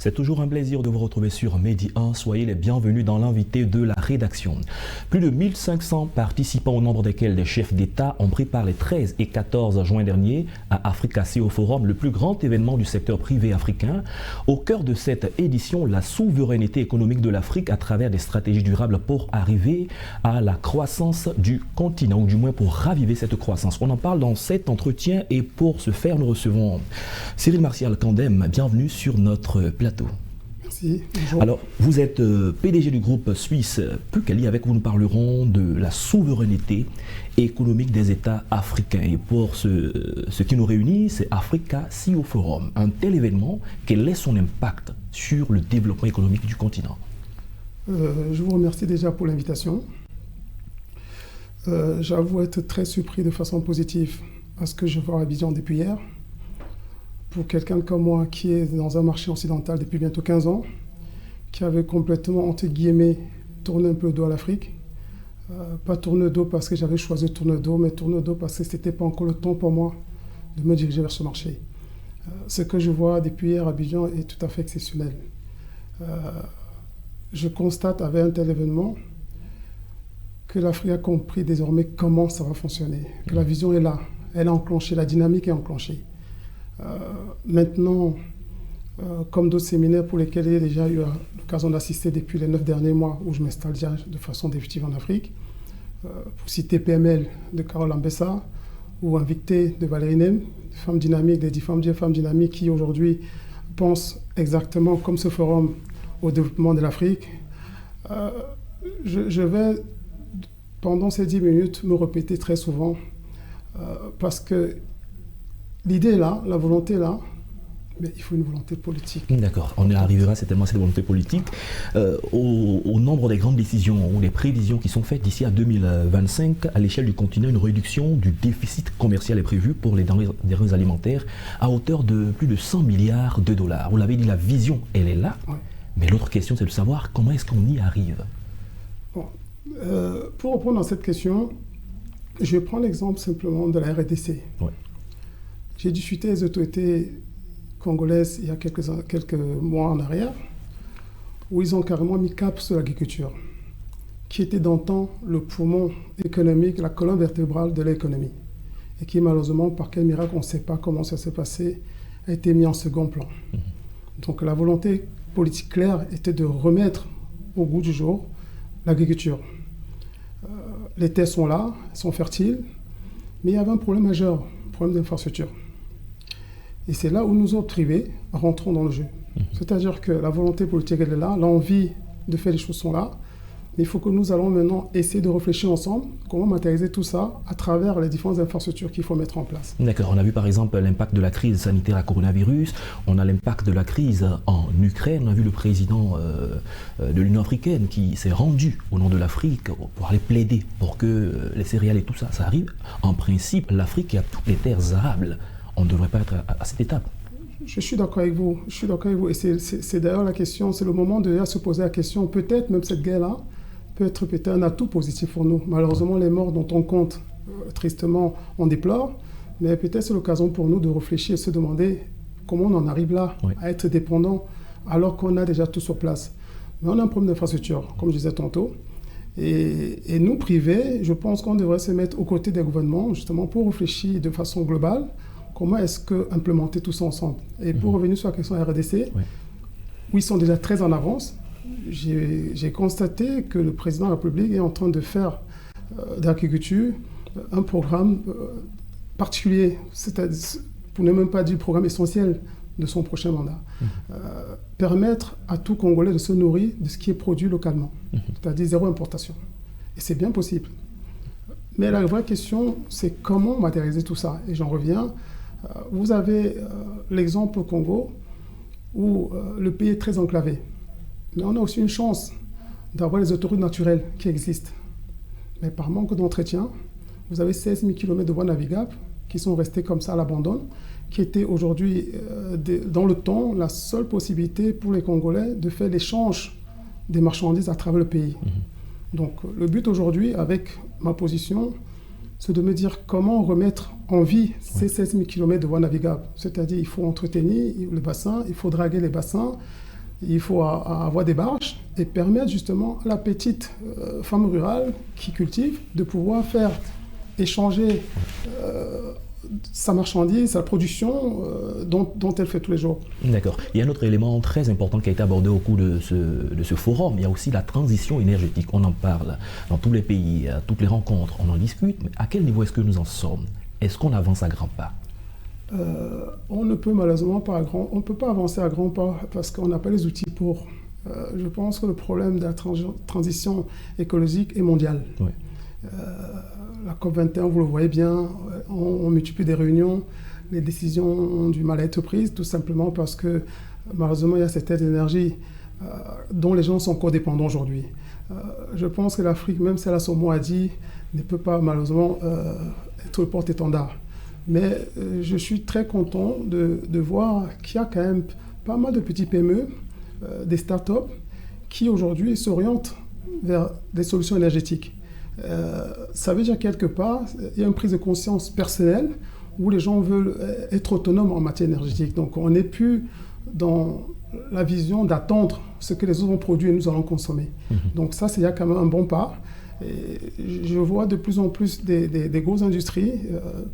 C'est toujours un plaisir de vous retrouver sur Medi 1. Soyez les bienvenus dans l'invité de la rédaction. Plus de 1500 participants, au nombre desquels des chefs d'État, ont pris part les 13 et 14 juin dernier à Africa CEO Forum, le plus grand événement du secteur privé africain. Au cœur de cette édition, la souveraineté économique de l'Afrique à travers des stratégies durables pour arriver à la croissance du continent, ou du moins pour raviver cette croissance. On en parle dans cet entretien et pour ce faire, nous recevons Cyril Martial Kandem. Bienvenue sur notre plateau. Merci. Bonjour. Alors, vous êtes PDG du groupe suisse Pukali. Avec vous, nous parlerons de la souveraineté économique des États africains. Et pour ce qui nous réunit, c'est Africa CEO Forum. Un tel événement, quel est son impact sur le développement économique du continent? Je vous remercie déjà pour l'invitation. J'avoue être très surpris de façon positive à ce que je vois à Abidjan depuis hier. Pour quelqu'un comme moi qui est dans un marché occidental depuis bientôt 15 ans, qui avait complètement, entre guillemets, tourné un peu le dos à l'Afrique. Pas tourner le dos parce que j'avais choisi de tourner le dos, mais tourner le dos parce que ce n'était pas encore le temps pour moi de me diriger vers ce marché. Ce que je vois depuis hier à Abidjan est tout à fait exceptionnel. Je constate avec un tel événement que l'Afrique a compris désormais comment ça va fonctionner, que la vision est là, elle est enclenchée, la dynamique est enclenchée. Maintenant, comme d'autres séminaires pour lesquels j'ai déjà eu l'occasion d'assister depuis les 9 derniers mois où je m'installe déjà de façon définitive en Afrique, pour citer PML de Carole Ambessa ou Invicté de Valérie Nem, femmes dynamiques, des 10 femmes dynamiques qui aujourd'hui pensent exactement comme ce forum au développement de l'Afrique. Je vais, pendant ces 10 minutes, me répéter très souvent parce que l'idée est là, la volonté est là, mais il faut une volonté politique. D'accord, on y arrivera certainement à cette volonté politique. Au nombre des grandes décisions ou des prévisions qui sont faites d'ici à 2025, à l'échelle du continent, une réduction du déficit commercial est prévue pour les denrées alimentaires à hauteur de plus de 100 milliards de dollars. Vous l'avez dit, la vision, elle est là, ouais. Mais l'autre question, c'est de savoir comment est-ce qu'on y arrive. Bon, pour répondre à cette question, je vais prendre l'exemple simplement de la RDC. Ouais. J'ai discuté avec les autorités congolaises il y a quelques mois en arrière, où ils ont carrément mis cap sur l'agriculture, qui était d'antan le poumon économique, la colonne vertébrale de l'économie, et qui malheureusement, par quel miracle, on ne sait pas comment ça s'est passé, a été mis en second plan. Donc la volonté politique claire était de remettre au goût du jour l'agriculture. Les terres sont là, sont fertiles, mais il y avait un problème majeur, un problème d'infrastructure. Et c'est là où nous autres privés rentrons dans le jeu. C'est-à-dire que la volonté politique elle est là, l'envie de faire les choses sont là, mais il faut que nous allons maintenant essayer de réfléchir ensemble comment matérialiser tout ça à travers les différentes infrastructures qu'il faut mettre en place. D'accord, on a vu par exemple l'impact de la crise sanitaire à coronavirus, on a l'impact de la crise en Ukraine, on a vu le président de l'Union africaine qui s'est rendu au nom de l'Afrique pour aller plaider pour que les céréales et tout ça, ça arrive. En principe, l'Afrique a toutes les terres arables. On ne devrait pas être à cette étape. Je suis d'accord avec vous. Et c'est d'ailleurs la question, c'est le moment de se poser la question. Peut-être même cette guerre-là peut être peut-être un atout positif pour nous. Malheureusement, les morts dont on compte, tristement, on déplore. Mais peut-être c'est l'occasion pour nous de réfléchir et se demander comment on en arrive là, à être dépendant, alors qu'on a déjà tout sur place. Mais on a un problème d'infrastructure, comme je disais tantôt. Et nous, privés, je pense qu'on devrait se mettre aux côtés des gouvernements, justement, pour réfléchir de façon globale. Comment est-ce qu'implémenter tout ça ensemble? Et pour revenir sur la question RDC, où ils sont déjà très en avance, j'ai constaté que le président de la République est en train de faire d'agriculture un programme particulier, c'est-à-dire, pour ne même pas dire programme essentiel de son prochain mandat. Permettre à tout Congolais de se nourrir de ce qui est produit localement, c'est-à-dire zéro importation. Et c'est bien possible. Mais la vraie question, c'est comment matérialiser tout ça? Et j'en reviens. Vous avez l'exemple au Congo où le pays est très enclavé. Mais on a aussi une chance d'avoir les autoroutes naturelles qui existent. Mais par manque d'entretien, vous avez 16 000 km de voies navigables qui sont restées comme ça à l'abandon, qui étaient aujourd'hui, dans le temps, la seule possibilité pour les Congolais de faire l'échange des marchandises à travers le pays. Donc le but aujourd'hui, avec ma position, c'est de me dire comment remettre en vie ces 16 000 km de voies navigables. C'est-à-dire il faut entretenir le bassin, il faut draguer les bassins, Il faut avoir des barges et permettre justement à la petite femme rurale qui cultive de pouvoir faire échanger sa marchandise, sa production dont elle fait tous les jours. D'accord. Il y a un autre élément très important qui a été abordé au cours de ce forum. Il y a aussi la transition énergétique. On en parle dans tous les pays, à toutes les rencontres, on en discute. Mais à quel niveau est-ce que nous en sommes? Est-ce qu'on avance à grands pas? On ne peut malheureusement pas on peut pas avancer à grands pas parce qu'on n'a pas les outils pour. Je pense que le problème de la transition écologique est mondial. Oui. La COP21, vous le voyez bien, on multiplie des réunions, les décisions ont du mal à être prises, tout simplement parce que malheureusement il y a cette aide d'énergie dont les gens sont codépendants aujourd'hui. Je pense que l'Afrique, même si elle a son mot à dire, ne peut pas malheureusement être le porte-étendard. Mais je suis très content de voir qu'il y a quand même pas mal de petits PME, des startups, qui aujourd'hui s'orientent vers des solutions énergétiques. Ça veut dire quelque part, il y a une prise de conscience personnelle où les gens veulent être autonomes en matière énergétique. Donc on n'est plus dans la vision d'attendre ce que les autres vont produire et nous allons consommer. Donc ça, il y a quand même un bon pas. Et je vois de plus en plus des grosses industries,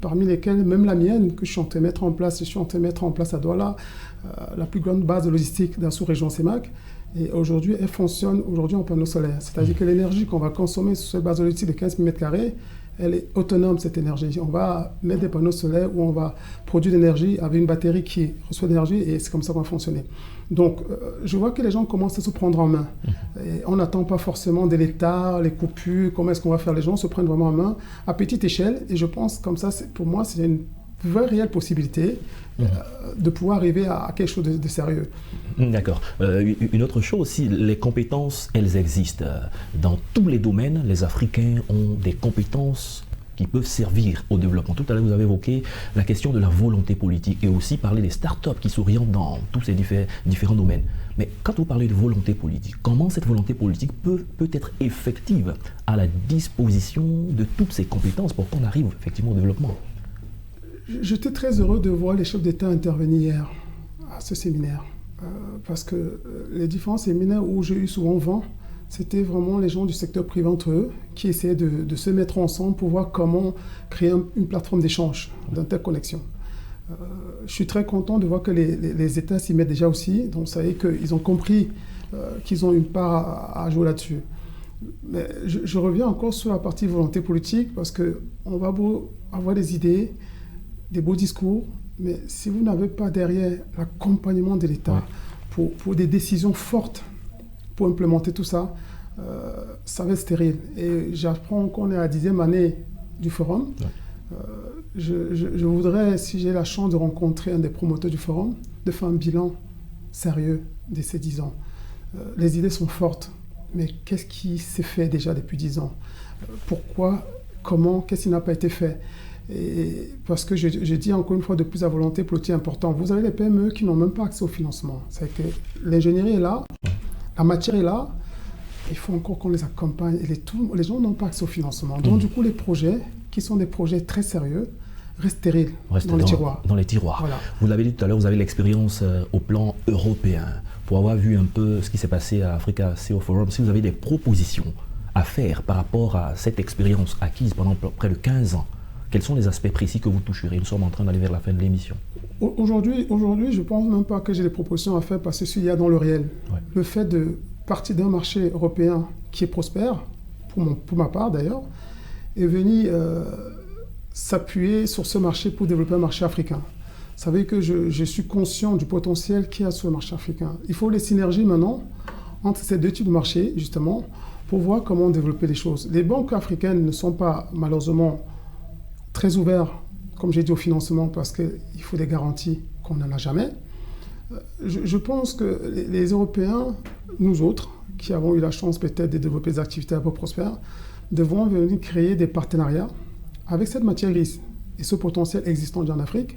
parmi lesquelles même la mienne, que je suis en train de mettre en place. Je suis en train de mettre en place à Douala, la plus grande base de logistique de la sous-région CEMAC. Et aujourd'hui, elle fonctionne en panneaux solaires. C'est-à-dire que l'énergie qu'on va consommer sur cette base de logistique de 15 000 m², elle est autonome, cette énergie. On va mettre des panneaux solaires où on va produire de l'énergie avec une batterie qui reçoit de l'énergie et c'est comme ça qu'on va fonctionner. Donc, je vois que les gens commencent à se prendre en main. Et on n'attend pas forcément de l'État, les coupures, comment est-ce qu'on va faire. Les gens se prennent vraiment en main à petite échelle. Et je pense comme ça, pour moi, c'est une vraie réelle possibilité de pouvoir arriver à quelque chose de sérieux. D'accord. Une autre chose aussi, les compétences, elles existent. Dans tous les domaines, les Africains ont des compétences qui peuvent servir au développement. Tout à l'heure, vous avez évoqué la question de la volonté politique et aussi parler des startups qui s'orientent dans tous ces différents domaines. Mais quand vous parlez de volonté politique, comment cette volonté politique peut être effective à la disposition de toutes ces compétences pour qu'on arrive effectivement au développement? J'étais très heureux de voir les chefs d'État intervenir hier à ce séminaire. Parce que les différents séminaires où j'ai eu souvent vent, c'était vraiment les gens du secteur privé entre eux qui essayaient de se mettre ensemble pour voir comment créer une plateforme d'échange, d'interconnexion. Je suis très content de voir que les États s'y mettent déjà aussi. Donc ça veut dire qu'ils ont compris qu'ils ont une part à jouer là-dessus. Mais je reviens encore sur la partie volonté politique parce qu'on va beau avoir des idées, des beaux discours, mais si vous n'avez pas derrière l'accompagnement de l'État pour des décisions fortes pour implémenter tout ça, ça va être stérile. Et j'apprends qu'on est à la 10e année du forum. Je voudrais, si j'ai la chance de rencontrer un des promoteurs du forum, de faire un bilan sérieux de ces 10 ans. Les idées sont fortes, mais qu'est-ce qui s'est fait déjà depuis 10 ans? Pourquoi? Comment? Qu'est-ce qui n'a pas été fait? Et parce que je dis encore une fois de plus à volonté politique important. Vous avez les PME qui n'ont même pas accès au financement. C'est que l'ingénierie est là, la matière est là, il faut encore qu'on les accompagne. Et les gens n'ont pas accès au financement. Donc du coup, les projets, qui sont des projets très sérieux, restent stériles dans les tiroirs. Dans les tiroirs. Voilà. Vous l'avez dit tout à l'heure, vous avez l'expérience au plan européen. Pour avoir vu un peu ce qui s'est passé à Africa CEO Forum, si vous avez des propositions à faire par rapport à cette expérience acquise pendant près de 15 ans, quels sont les aspects précis que vous toucherez? Nous sommes en train d'aller vers la fin de l'émission. Aujourd'hui, je ne pense même pas que j'ai des propositions à faire parce que qu'il y a dans le réel. Le fait de partir d'un marché européen qui est prospère, pour ma part d'ailleurs, et venir s'appuyer sur ce marché pour développer un marché africain. Ça veut dire que je suis conscient du potentiel qu'il y a sur le marché africain. Il faut les synergies maintenant entre ces deux types de marchés, justement, pour voir comment développer les choses. Les banques africaines ne sont pas, malheureusement, très ouvertes, comme j'ai dit, au financement, parce qu'il faut des garanties qu'on n'en a jamais. Je pense que les Européens, nous autres, qui avons eu la chance peut-être de développer des activités un peu prospères, devront venir créer des partenariats avec cette matière grise et ce potentiel existant en Afrique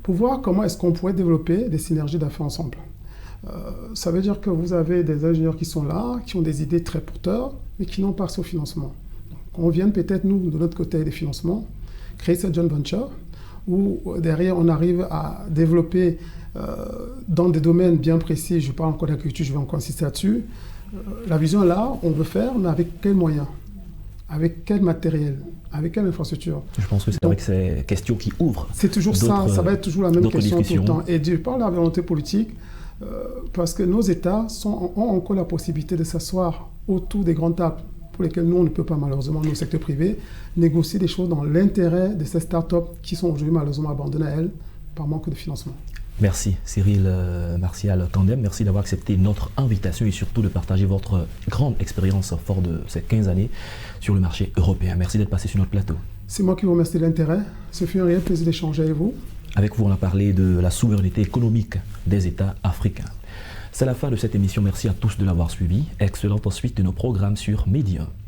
pour voir comment est-ce qu'on pourrait développer des synergies d'affaires ensemble. Ça veut dire que vous avez des ingénieurs qui sont là, qui ont des idées très porteurs, mais qui n'ont pas accès au financement. Donc, on vient peut-être, nous, de notre côté des financements, créer cette joint venture où derrière on arrive à développer dans des domaines bien précis, je parle encore d'agriculture, je vais encore insister là-dessus, la vision est là, on veut faire, mais avec quels moyens? Avec quel matériel? Avec quelle infrastructure? Je pense que c'est avec ces questions qui ouvrent. C'est toujours ça va être toujours la même question tout le temps. Et je parle de la volonté politique parce que nos États ont encore la possibilité de s'asseoir autour des grandes tables pour lesquelles nous, on ne peut pas malheureusement, nous, au secteur privé, négocier des choses dans l'intérêt de ces startups qui sont aujourd'hui malheureusement abandonnées à elles par manque de financement. Merci Cyril Martial Kandem, merci d'avoir accepté notre invitation et surtout de partager votre grande expérience fort de ces 15 années sur le marché européen. Merci d'être passé sur notre plateau. C'est moi qui vous remercie de l'intérêt. Ce fut un réel plaisir d'échanger avec vous. Avec vous, on a parlé de la souveraineté économique des États africains. C'est la fin de cette émission. Merci à tous de l'avoir suivi. Excellente suite de nos programmes sur Média 1.